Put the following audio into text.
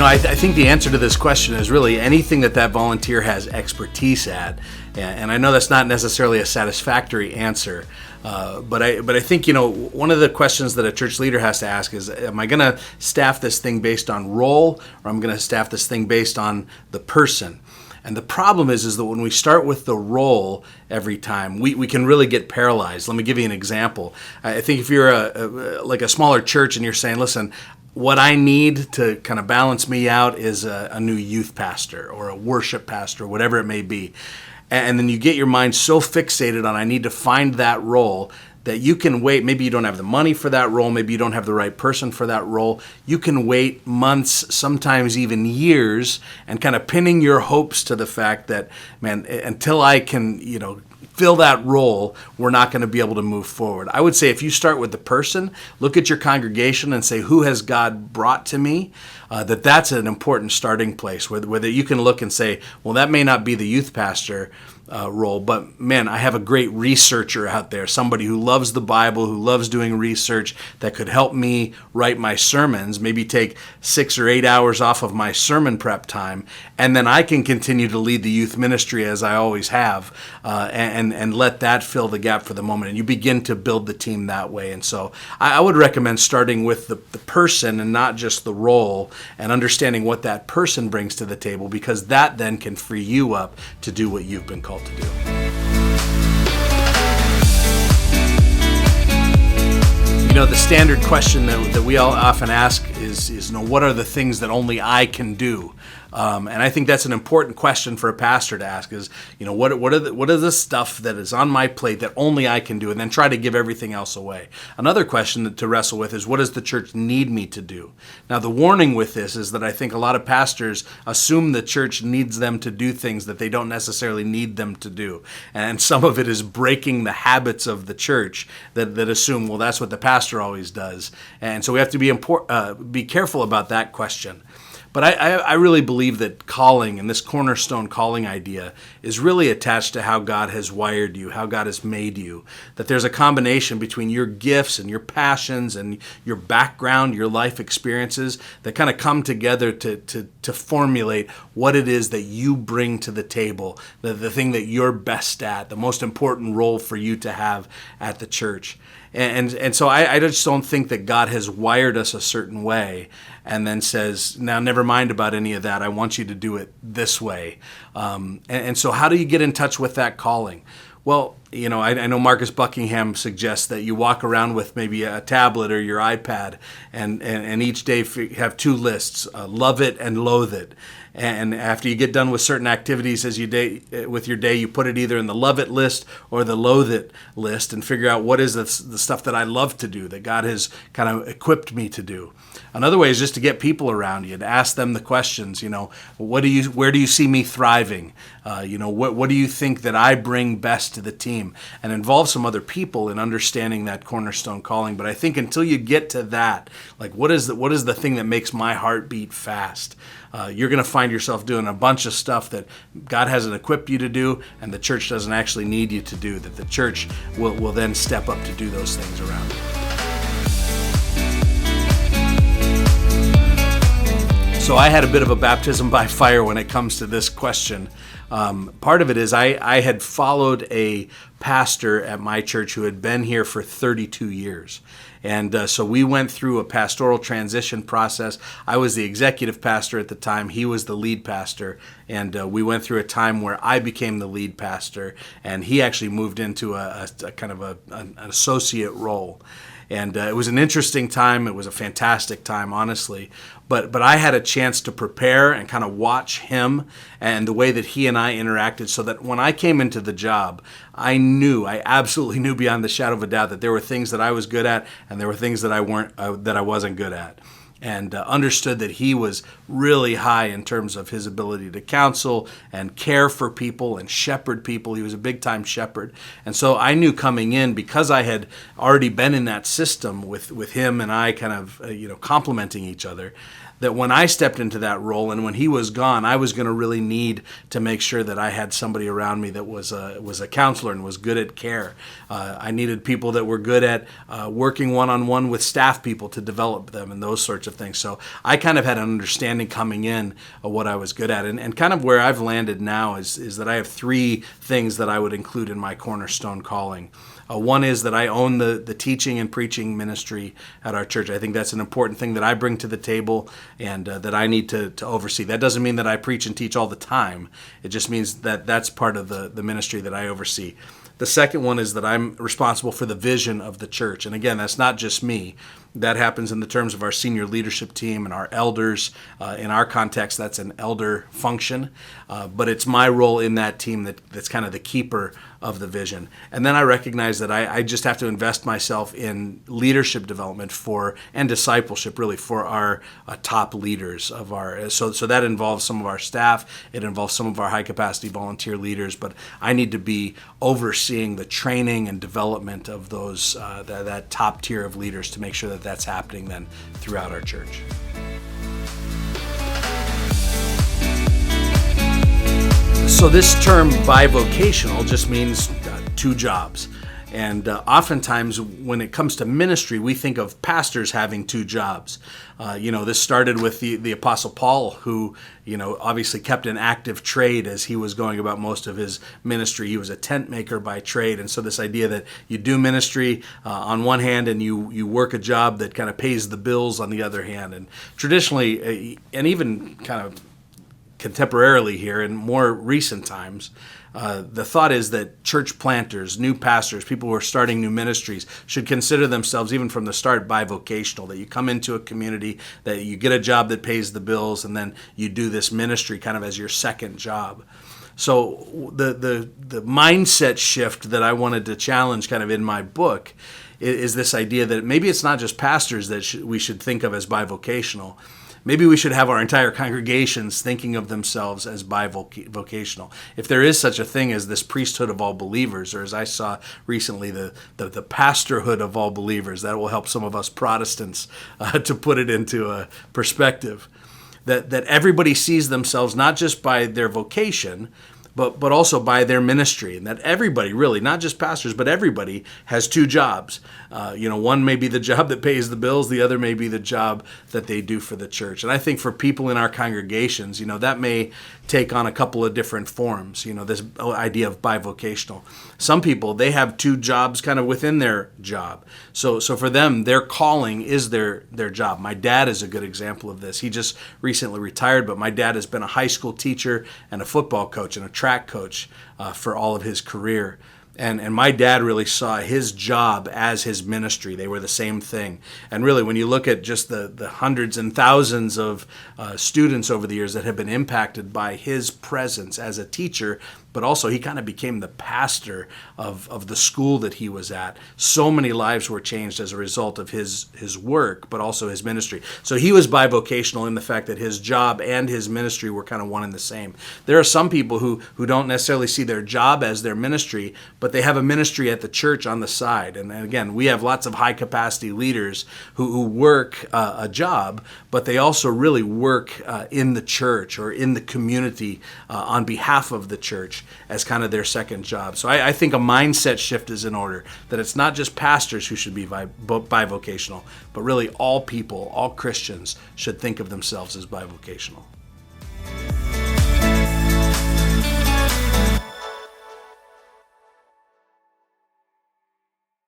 I think the answer to this question is really anything that volunteer has expertise at. And I know that's not necessarily a satisfactory answer, but I think, one of the questions that a church leader has to ask is, am I going to staff this thing based on role, or am I going to staff this thing based on the person? And the problem is that when we start with the role every time, we can really get paralyzed. Let me give you an example. I think if you're like a smaller church and you're saying, listen, what I need to kind of balance me out is a new youth pastor or a worship pastor, whatever it may be. And then you get your mind so fixated on I need to find that role that you can wait. Maybe you don't have the money for that role. Maybe you don't have the right person for that role. You can wait months, sometimes even years, and kind of pinning your hopes to the fact that, man, until I can, fill that role, we're not going to be able to move forward. I would say if you start with the person, look at your congregation and say, who has God brought to me? That's an important starting place where you can look and say, well, that may not be the youth pastor role, but man, I have a great researcher out there, somebody who loves the Bible, who loves doing research that could help me write my sermons, maybe take 6 or 8 hours off of my sermon prep time, and then I can continue to lead the youth ministry as I always have, and let that fill the gap for the moment. And you begin to build the team that way. And so I would recommend starting with the person and not just the role, and understanding what that person brings to the table, because that then can free you up to do what you've been called to do. The standard question that we all often ask is what are the things that only I can do? And I think that's an important question for a pastor to ask is, what are the stuff that is on my plate that only I can do, and then try to give everything else away. Another question to wrestle with is, what does the church need me to do? Now, the warning with this is that I think a lot of pastors assume the church needs them to do things that they don't necessarily need them to do. And some of it is breaking the habits of the church that assume, well, that's what the pastor always does. And so we have to be careful about that question. But I really believe that calling, and this cornerstone calling idea, is really attached to how God has wired you, how God has made you. That there's a combination between your gifts and your passions and your background, your life experiences, that kind of come together to formulate what it is that you bring to the table, the thing that you're best at, the most important role for you to have at the church. And so I just don't think that God has wired us a certain way and then says, now never mind about any of that. I want you to do it this way. And so how do you get in touch with that calling? Well, I know Marcus Buckingham suggests that you walk around with maybe a tablet or your iPad and each day have 2 lists, love it and loathe it. And after you get done with certain activities with your day, you put it either in the love it list or the loathe it list and figure out what is the stuff that I love to do, that God has kind of equipped me to do. Another way is just to get people around you, to ask them the questions, where do you see me thriving? What do you think that I bring best to the team? And involve some other people in understanding that cornerstone calling. But I think until you get to that, like what is the thing that makes my heart beat fast? You're going to find yourself doing a bunch of stuff that God hasn't equipped you to do, and the church doesn't actually need you to do, that the church will then step up to do those things around you. So I had a bit of a baptism by fire when it comes to this question. Part of it is I had followed a pastor at my church who had been here for 32 years. And so we went through a pastoral transition process. I was the executive pastor at the time. He was the lead pastor. And we went through a time where I became the lead pastor, and he actually moved into a kind of an associate role. And it was an interesting time. It was a fantastic time, honestly. But I had a chance to prepare and kind of watch him and the way that he and I interacted, so that when I came into the job, I absolutely knew beyond the shadow of a doubt that there were things that I was good at, and there were things that I wasn't good at. And understood that he was really high in terms of his ability to counsel and care for people and shepherd people. He was a big-time shepherd. And so I knew coming in, because I had already been in that system with him and I kind of complementing each other, that when I stepped into that role and when he was gone, I was going to really need to make sure that I had somebody around me that was a counselor and was good at care. I needed people that were good at working one-on-one with staff people to develop them and those sorts of things. So I kind of had an understanding coming in of what I was good at. And kind of where I've landed now is that I have three things that I would include in my cornerstone calling. One is that I own the teaching and preaching ministry at our church. I think that's an important thing that I bring to the table and that I need to oversee. That doesn't mean that I preach and teach all the time. It just means that that's part of the ministry that I oversee. The second one is that I'm responsible for the vision of the church. And again, that's not just me. That happens in the terms of our senior leadership team and our elders. In our context, that's an elder function. But it's my role in that team that's kind of the keeper of the vision. And then I recognize that I just have to invest myself in leadership development and discipleship, really, for our top leaders of our. So that involves some of our staff. It involves some of our high-capacity volunteer leaders. But I need to be overseeing the training and development of those that top tier of leaders to make sure that that's happening then throughout our church. So this term bivocational just means two jobs. And oftentimes when it comes to ministry, we think of pastors having two jobs. This started with the Apostle Paul, who, obviously kept an active trade as he was going about most of his ministry. He was a tent maker by trade. And so this idea that you do ministry on one hand and you work a job that kind of pays the bills on the other hand. And traditionally, and even kind of contemporarily here in more recent times, the thought is that church planters, new pastors, people who are starting new ministries should consider themselves, even from the start, bivocational, that you come into a community, that you get a job that pays the bills, and then you do this ministry kind of as your second job. So the mindset shift that I wanted to challenge kind of in my book is this idea that maybe it's not just pastors that we should think of as bivocational. Maybe we should have our entire congregations thinking of themselves as bivocational. If there is such a thing as this priesthood of all believers, or as I saw recently, the pastorhood of all believers, that will help some of us Protestants to put it into a perspective. That everybody sees themselves not just by their vocation, but also by their ministry, and that everybody, really, not just pastors, but everybody has two jobs. One may be the job that pays the bills, the other may be the job that they do for the church. And I think for people in our congregations, that may take on a couple of different forms, this idea of bivocational. Some people, they have two jobs kind of within their job. So for them, their calling is their job. My dad is a good example of this. He just recently retired, but my dad has been a high school teacher and a football coach and a track coach for all of his career. And my dad really saw his job as his ministry. They were the same thing. And really, when you look at just the hundreds and thousands of students over the years that have been impacted by his presence as a teacher, but also he kind of became the pastor of the school that he was at. So many lives were changed as a result of his work, but also his ministry. So he was bivocational in the fact that his job and his ministry were kind of one and the same. There are some people who don't necessarily see their job as their ministry, but they have a ministry at the church on the side. And again, we have lots of high-capacity leaders who work a job, but they also really work in the church or in the community on behalf of the church as kind of their second job. So I think a mindset shift is in order, that it's not just pastors who should be bivocational, but really all people, all Christians should think of themselves as bivocational.